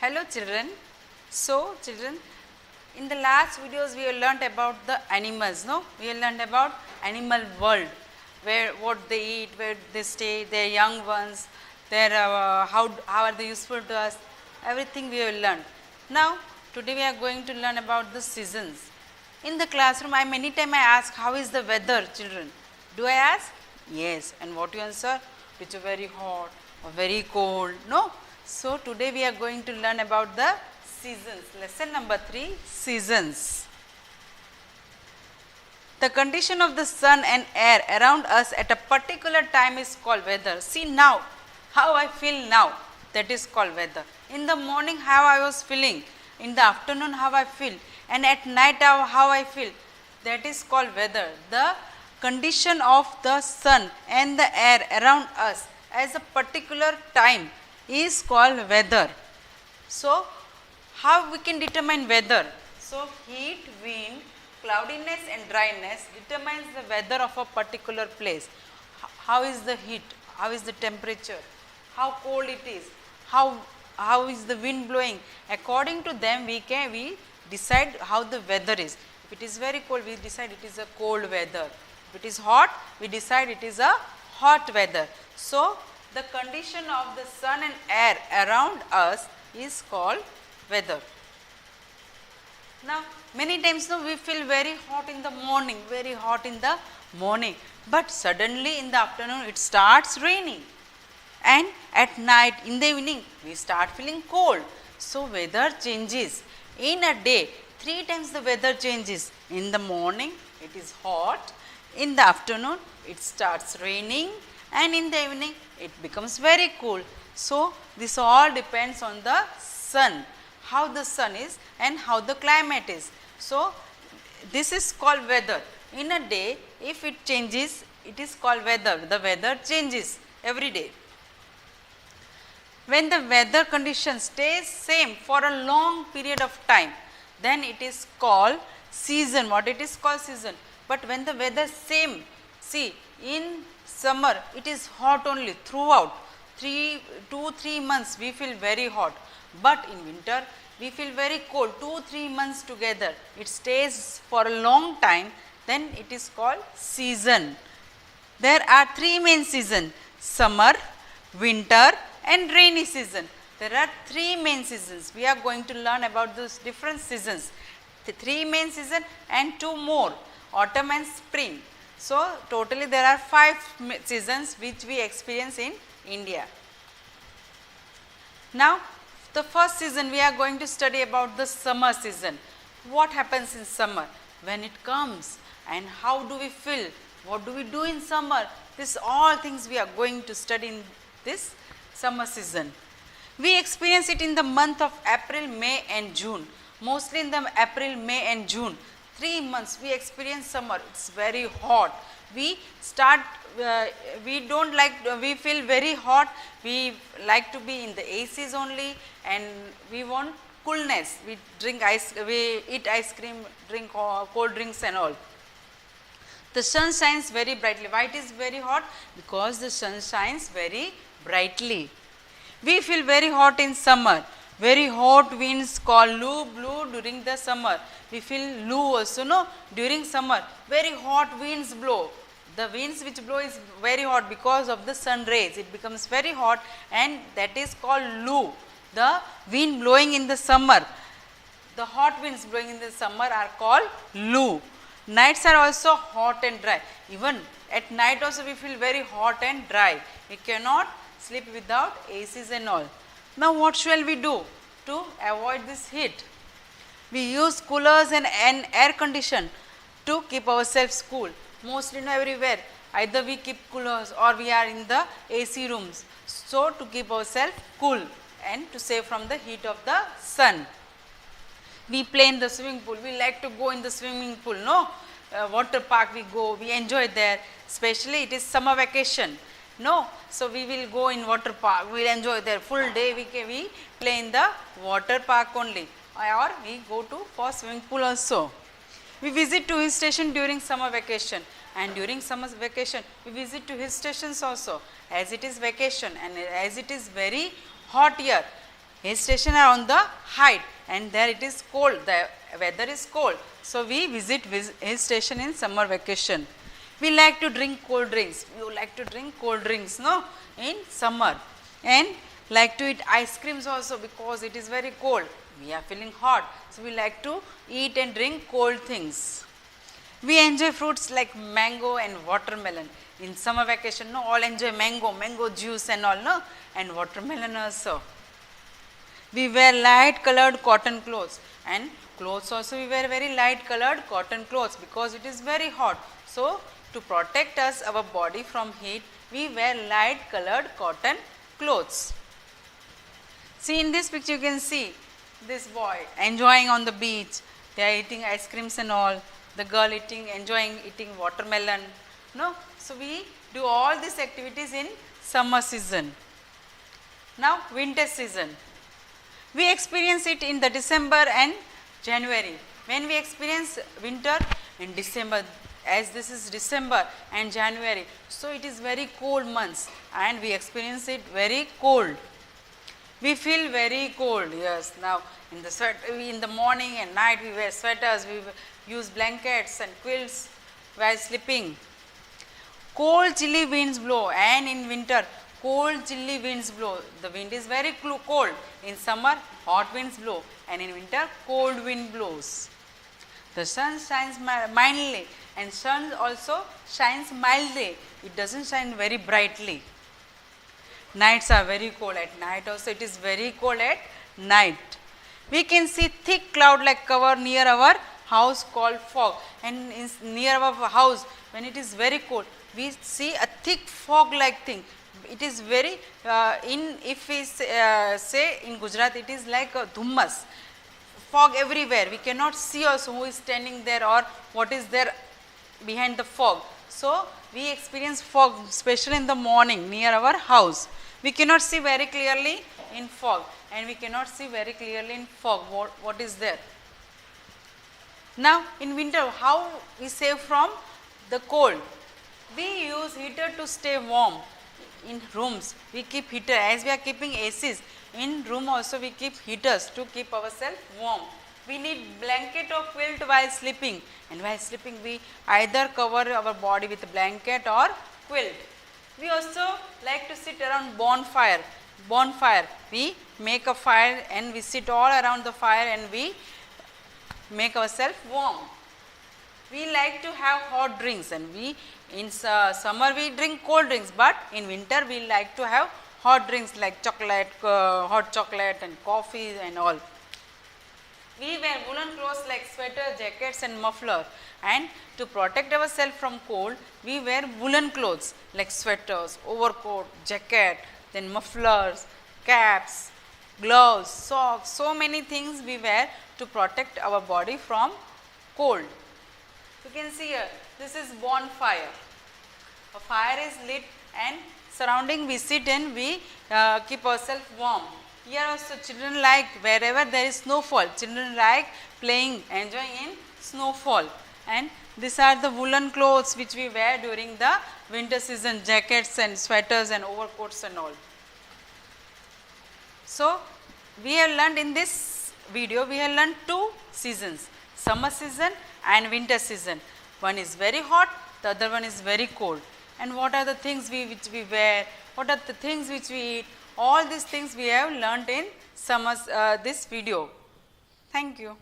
Hello children. So children, in the last videos we have learnt about the animals, no? We have learnt about animal world, where what they eat, where they stay, their young ones, their how are they useful to us, everything we have learnt. Now today we are going to learn about the seasons. In the classroom many times I ask how is the weather, children? Do I ask? Yes. And what you answer? Which are very hot or very cold, no? So today we are going to learn about the seasons. Lesson number 3, seasons. The condition of the sun and air around us at a particular time is called weather. See now, how I feel now, that is called weather. In the morning how I was feeling, in the afternoon how I feel, and at night how I feel, that is called weather. The condition of the sun and the air around us as a particular time is called weather. So how we can determine weather? So heat, wind, cloudiness and dryness determines the weather of a particular place. How is the heat? How is the temperature? How cold it is? How is the wind blowing? According to them we decide how the weather is. If it is very cold, we decide it is a cold weather. If it is hot, we decide it is a hot weather. So the condition of the sun and air around us is called weather. Now many times we feel very hot in the morning, but suddenly in the afternoon it starts raining, and at night in the evening we start feeling cold. So weather changes. In a day 3 times the weather changes. In the morning it is hot, in the afternoon it starts raining, and in the evening it becomes very cool. So this all depends on the sun, how the sun is and how the climate is. So this is called weather. In a day if it changes, it is called weather. The weather changes every day. When the weather condition stays same for a long period of time, then it is called season. What it is called? Season. But when the weather same, see, in summer it is hot only throughout, 2-3 months we feel very hot, but in winter we feel very cold 2-3 months together. It stays for a long time, then it is called season. There are 3 main seasons: summer, winter and rainy season. There are 3 main seasons. We are going to learn about those different seasons. The 3 main seasons and 2 more, autumn and spring. So totally there are 5 seasons which we experience in India. Now the first season we are going to study about the summer season. What happens in summer? When it comes, and how do we feel? What do we do in summer? This all things we are going to study in this summer season. We experience it in the month of April, May and June. Mostly in the April, May and June. 3 months we experience summer. It's very hot. We feel very hot. We like to be in the ACs only, and we want coolness. We eat ice cream, drink cold drinks and all. The sun shines very brightly. Why it is very hot? Because the sun shines very brightly. We feel very hot in summer. Very hot winds called Lu blow during the summer. We feel Lu also, no? During summer, very hot winds blow. The winds which blow is very hot because of the sun rays. It becomes very hot, and that is called Lu. The wind blowing in the summer, the hot winds blowing in the summer are called Lu. Nights are also hot and dry. Even at night also we feel very hot and dry. We cannot sleep without ACs and all. Now what shall we do to avoid this heat? We use coolers and air condition to keep ourselves cool. Mostly everywhere either we keep coolers or we are in the AC rooms. So to keep ourselves cool and to save from the heat of the sun. We play in the swimming pool. We like to go in the swimming pool, no? Water park we go, we enjoy there. Especially it is summer vacation, no? So we will go in water park, we will enjoy there. Full day we play in the water park only, or we go to for swimming pool also. We visit to hill station during summer vacation, and during summer vacation we visit to hill stations also, as it is vacation and as it is very hot here. Hill station are on the height and there it is cold, the weather is cold. So, we visit hill station in summer vacation. We like to drink cold drinks, you like to drink cold drinks, no, in summer, and like to eat ice creams also because it is very cold. We are feeling hot, so we like to eat and drink cold things. We enjoy fruits like mango and watermelon. In summer vacation, no, all enjoy mango juice and all, no, and watermelon also. We wear light colored cotton clothes, and clothes also we wear very light colored cotton clothes because it is very hot. So, to protect us, our body from heat, we wear light colored cotton clothes. See, in this picture you can see this boy enjoying on the beach, they are eating ice creams and all, the girl enjoying eating watermelon, no. So, we do all these activities in summer season. Now, winter season, we experience it in the December and January. When we experience winter in December, as this is December and January, so it is very cold months and we experience it very cold. We feel very cold, yes. Now, in the morning and night we wear sweaters, we use blankets and quilts while sleeping. Cold chilly winds blow, and in winter cold chilly winds blow. The wind is very cold. In summer hot winds blow and in winter cold wind blows. The sun shines mildly and sun also shines mildly. It does not shine very brightly. Nights are very cold at night also, it is very cold at night. We can see thick cloud like cover near our house called fog, and near our house when it is very cold we see a thick fog like thing. It is very if we say in Gujarat it is like a dhummas, fog everywhere, we cannot see also who is standing there or what is there behind the fog. So, we experience fog especially in the morning near our house. We cannot see very clearly in fog and we cannot see very clearly in fog what is there. Now, in winter how we save from the cold? We use heater to stay warm. In rooms we keep heater, as we are keeping ACs, in room also we keep heaters to keep ourselves warm. We need blanket or quilt while sleeping, and while sleeping we either cover our body with a blanket or quilt. We also like to sit around bonfire. We make a fire and we sit all around the fire and we make ourselves warm. We like to have hot drinks, and we in summer we drink cold drinks, but in winter we like to have hot drinks like chocolate, hot chocolate and coffee and all. We wear woolen clothes like sweater, jackets and muffler, and to protect ourselves from cold we wear woolen clothes like sweaters, overcoat, jacket, then mufflers, caps, gloves, socks, so many things we wear to protect our body from cold. You can see here, this is bonfire. A fire is lit and surrounding we sit and we keep ourselves warm. Here also children like, wherever there is snowfall, children like playing, enjoying in snowfall. And these are the woolen clothes which we wear during the winter season, jackets and sweaters and overcoats and all. So, we have learned in this video, we have learned two seasons, summer season and winter season. One is very hot, the other one is very cold. And what are the things which we wear, what are the things which we eat, all these things we have learnt in this video. Thank you.